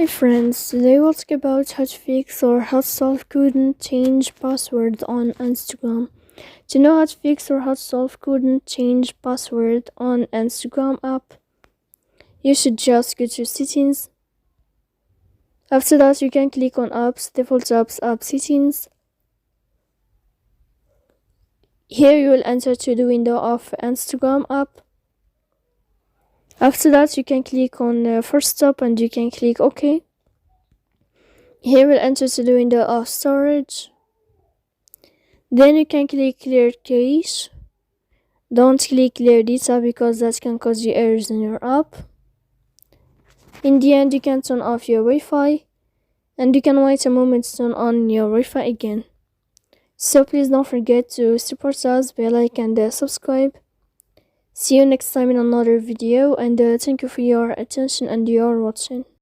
Hi friends, today we'll talk about how to fix or how to solve couldn't change password on Instagram. To know how to fix or how to solve couldn't change password on Instagram app, you should just go to settings. After that, you can click on apps, default apps, app settings. Here you will enter to the window of Instagram app. After that, you can click on first stop and you can click OK. Here we'll enter to the window of storage. Then you can click clear cache. Don't click clear data because that can cause you errors in your app. In the end, you can turn off your Wi-Fi and you can wait a moment to turn on your Wi-Fi again. So please don't forget to support us by like and subscribe. See you next time in another video, and thank you for your attention and your watching.